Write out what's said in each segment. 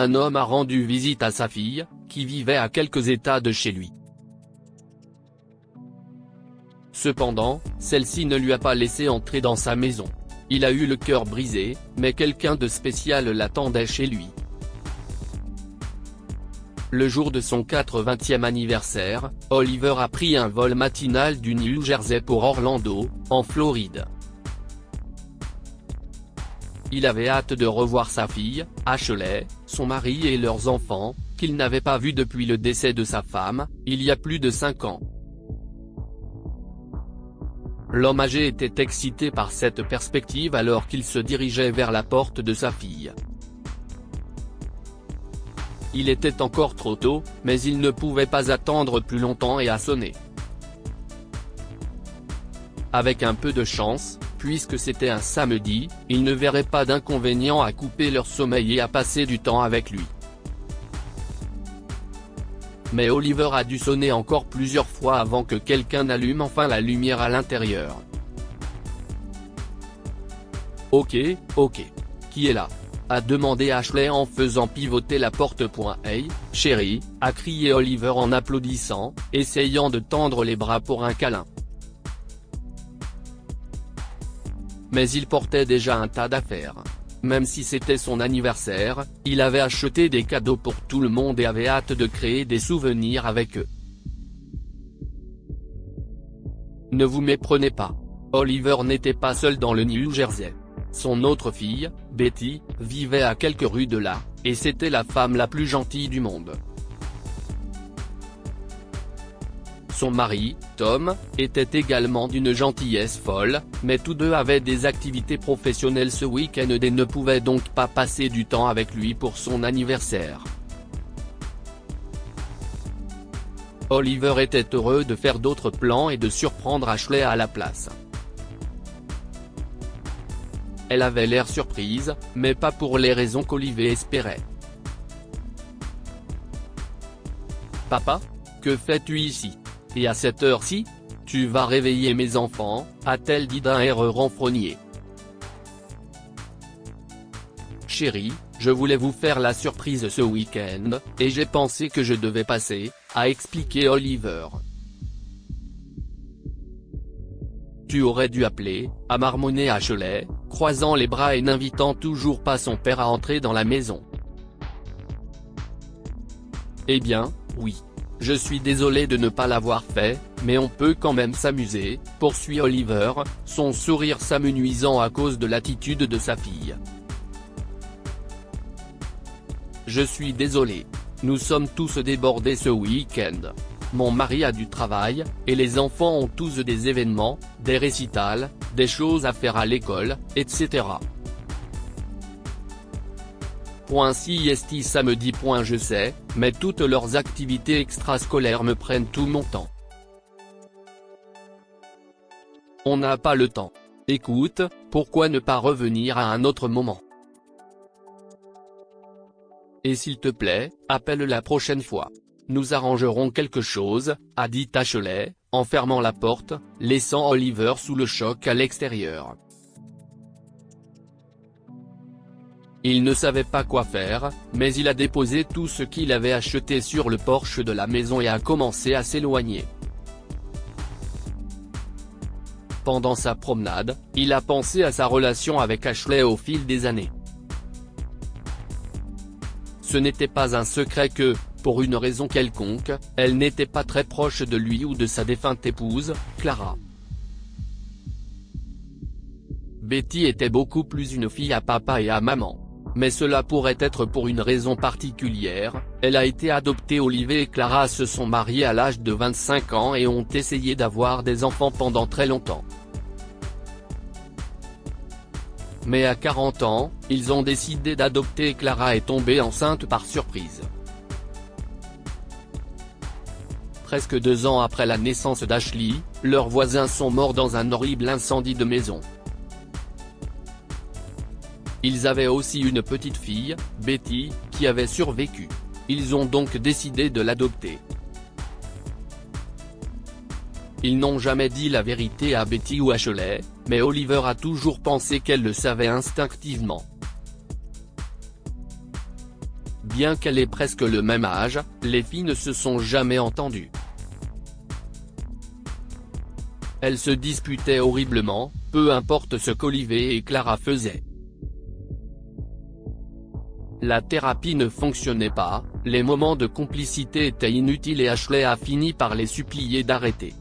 un homme a rendu visite à sa fille, qui vivait à quelques états de chez lui. Cependant, celle-ci ne lui a pas laissé entrer dans sa maison. Il a eu le cœur brisé, mais quelqu'un de spécial l'attendait chez lui. Le jour de son 80e anniversaire, Oliver a pris un vol matinal du New Jersey pour Orlando, en Floride. Il avait hâte de revoir sa fille, Ashley, son mari et leurs enfants, qu'il n'avait pas vus depuis le décès de sa femme, il y a plus de 5 ans. L'homme âgé était excité par cette perspective alors qu'il se dirigeait vers la porte de sa fille. Il était encore trop tôt, mais il ne pouvait pas attendre plus longtemps et a sonné. Avec un peu de chance, puisque c'était un samedi, il ne verrait pas d'inconvénient à couper leur sommeil et à passer du temps avec lui. Mais Oliver a dû sonner encore plusieurs fois avant que quelqu'un n'allume enfin la lumière à l'intérieur. Ok, qui est là ? A demandé Ashley en faisant pivoter la porte. Hey, chérie, a crié Oliver en applaudissant, essayant de tendre les bras pour un câlin. Mais il portait déjà un tas d'affaires. Même si c'était son anniversaire, il avait acheté des cadeaux pour tout le monde et avait hâte de créer des souvenirs avec eux. Ne vous méprenez pas. Oliver n'était pas seul dans le New Jersey. Son autre fille, Betty, vivait à quelques rues de là, et c'était la femme la plus gentille du monde. Son mari, Tom, était également d'une gentillesse folle, mais tous deux avaient des activités professionnelles ce week-end et ne pouvaient donc pas passer du temps avec lui pour son anniversaire. Oliver était heureux de faire d'autres plans et de surprendre Ashley à la place. Elle avait l'air surprise, mais pas pour les raisons qu'Oliver espérait. « Papa, que fais-tu ici ? Et à cette heure-ci ? Tu vas réveiller mes enfants ?» a-t-elle dit d'un air renfrogné. « Chérie, je voulais vous faire la surprise ce week-end, et j'ai pensé que je devais passer », a expliqué Oliver. « Tu aurais dû appeler », a marmonné Ashley, croisant les bras et n'invitant toujours pas son père à entrer dans la maison. « Eh bien, oui. Je suis désolé de ne pas l'avoir fait, mais on peut quand même s'amuser, » poursuit Oliver, son sourire s'amenuisant à cause de l'attitude de sa fille. « Je suis désolé. Nous sommes tous débordés ce week-end. Mon mari a du travail, et les enfants ont tous des événements, des récitals, des choses à faire à l'école, etc. Si est samedi. Je sais, mais toutes leurs activités extrascolaires me prennent tout mon temps. On n'a pas le temps. Écoute, pourquoi ne pas revenir à un autre moment ? Et s'il te plaît, appelle la prochaine fois. Nous arrangerons quelque chose, a dit Ashley, en fermant la porte, laissant Oliver sous le choc à l'extérieur. Il ne savait pas quoi faire, mais il a déposé tout ce qu'il avait acheté sur le porche de la maison et a commencé à s'éloigner. Pendant sa promenade, il a pensé à sa relation avec Ashley au fil des années. Ce n'était pas un secret que, pour une raison quelconque, elle n'était pas très proche de lui ou de sa défunte épouse, Clara. Betty était beaucoup plus une fille à papa et à maman. Mais cela pourrait être pour une raison particulière, elle a été adoptée. Oliver et Clara se sont mariés à l'âge de 25 ans et ont essayé d'avoir des enfants pendant très longtemps. Mais à 40 ans, ils ont décidé d'adopter et Clara est tombée enceinte par surprise. Presque 2 ans après la naissance d'Ashley, leurs voisins sont morts dans un horrible incendie de maison. Ils avaient aussi une petite fille, Betty, qui avait survécu. Ils ont donc décidé de l'adopter. Ils n'ont jamais dit la vérité à Betty ou Ashley, mais Oliver a toujours pensé qu'elle le savait instinctivement. Bien qu'elle ait presque le même âge, les filles ne se sont jamais entendues. Elles se disputaient horriblement, peu importe ce qu'Oliver et Clara faisaient. La thérapie ne fonctionnait pas, les moments de complicité étaient inutiles et Ashley a fini par les supplier d'arrêter.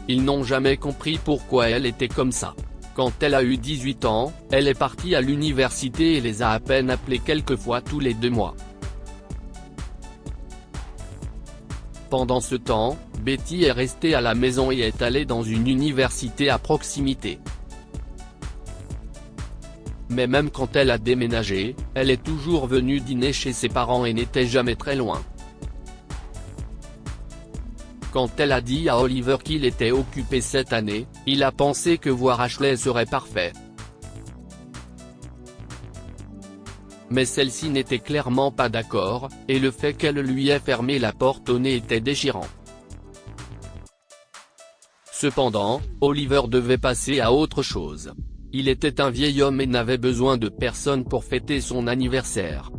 Ils n'ont jamais compris pourquoi elle était comme ça. Quand elle a eu 18 ans, elle est partie à l'université et les a à peine appelés quelques fois tous les 2 mois. Pendant ce temps, Betty est restée à la maison et est allée dans une université à proximité. Mais même quand elle a déménagé, elle est toujours venue dîner chez ses parents et n'était jamais très loin. Quand elle a dit à Oliver qu'il était occupé cette année, il a pensé que voir Ashley serait parfait. Mais celle-ci n'était clairement pas d'accord, et le fait qu'elle lui ait fermé la porte au nez était déchirant. Cependant, Oliver devait passer à autre chose. Il était un vieil homme et n'avait besoin de personne pour fêter son anniversaire.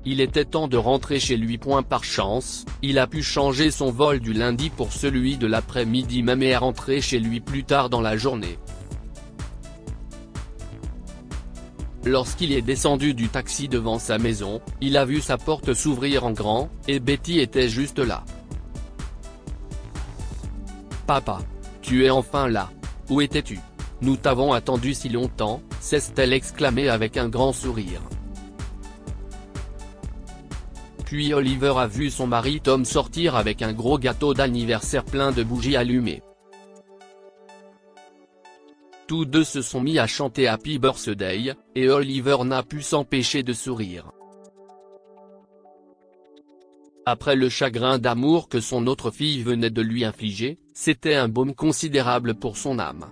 Il était temps de rentrer chez lui. Par chance, il a pu changer son vol du lundi pour celui de l'après-midi même et est rentré chez lui plus tard dans la journée. Lorsqu'il est descendu du taxi devant sa maison, il a vu sa porte s'ouvrir en grand, et Betty était juste là. « Papa, tu es enfin là. Où étais-tu? Nous t'avons attendu si longtemps », s'est-elle exclamée avec un grand sourire. Puis Oliver a vu son mari Tom sortir avec un gros gâteau d'anniversaire plein de bougies allumées. Tous deux se sont mis à chanter Happy Birthday, et Oliver n'a pu s'empêcher de sourire. Après le chagrin d'amour que son autre fille venait de lui infliger, c'était un baume considérable pour son âme.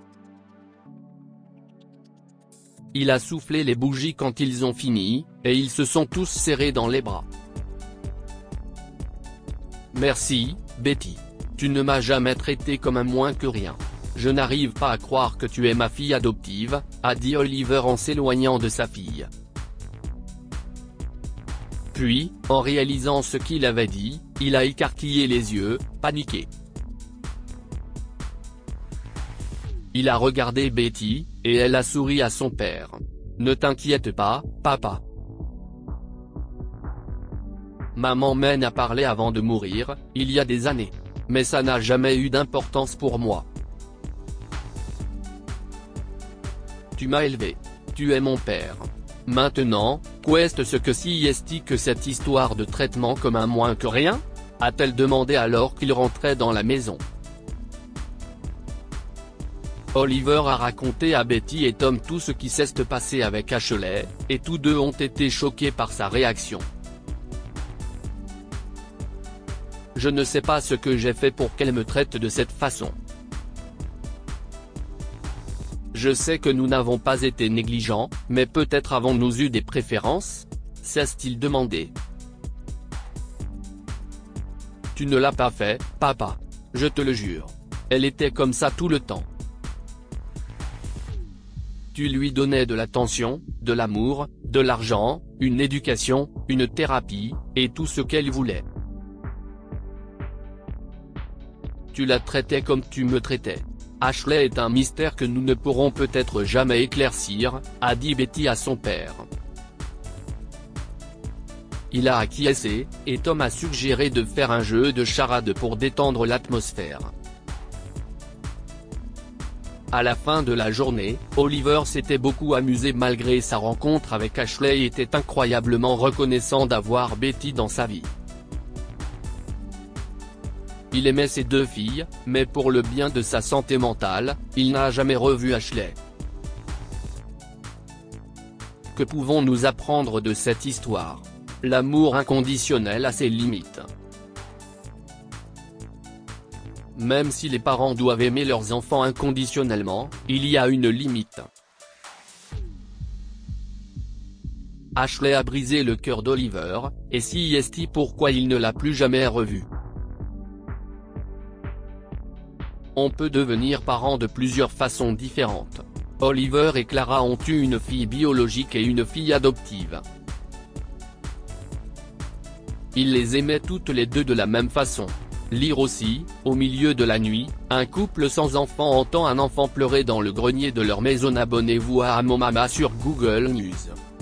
Il a soufflé les bougies quand ils ont fini, et ils se sont tous serrés dans les bras. « Merci, Betty. Tu ne m'as jamais traité comme un moins que rien. Je n'arrive pas à croire que tu es ma fille adoptive », a dit Oliver en s'éloignant de sa fille. Puis, en réalisant ce qu'il avait dit, il a écarquillé les yeux, paniqué. Il a regardé Betty, et elle a souri à son père. « Ne t'inquiète pas, papa. Maman m'en a parlé avant de mourir, il y a des années. Mais ça n'a jamais eu d'importance pour moi. Tu m'as élevé. Tu es mon père. Maintenant, qu'est-ce que cette histoire de traitement comme un moins que rien ?» a-t-elle demandé alors qu'il rentrait dans la maison. Oliver a raconté à Betty et Tom tout ce qui s'est passé avec Ashley, et tous deux ont été choqués par sa réaction. « Je ne sais pas ce que j'ai fait pour qu'elle me traite de cette façon. Je sais que nous n'avons pas été négligents, mais peut-être avons-nous eu des préférences ?» s'est-il demandé. « Tu ne l'as pas fait, papa. Je te le jure. Elle était comme ça tout le temps. Tu lui donnais de l'attention, de l'amour, de l'argent, une éducation, une thérapie, et tout ce qu'elle voulait. Tu la traitais comme tu me traitais. Ashley est un mystère que nous ne pourrons peut-être jamais éclaircir », a dit Betty à son père. Il a acquiescé, et Tom a suggéré de faire un jeu de charade pour détendre l'atmosphère. À la fin de la journée, Oliver s'était beaucoup amusé malgré sa rencontre avec Ashley et était incroyablement reconnaissant d'avoir Betty dans sa vie. Il aimait ses deux filles, mais pour le bien de sa santé mentale, il n'a jamais revu Ashley. Que pouvons-nous apprendre de cette histoire? L'amour inconditionnel a ses limites. Même si les parents doivent aimer leurs enfants inconditionnellement, il y a une limite. Ashley a brisé le cœur d'Oliver, et si est pourquoi il ne l'a plus jamais revue. On peut devenir parent de plusieurs façons différentes. Oliver et Clara ont eu une fille biologique et une fille adoptive. Ils les aimaient toutes les deux de la même façon. Lire aussi, au milieu de la nuit, un couple sans enfant entend un enfant pleurer dans le grenier de leur maison. Abonnez-vous à Amon Mama sur Google News.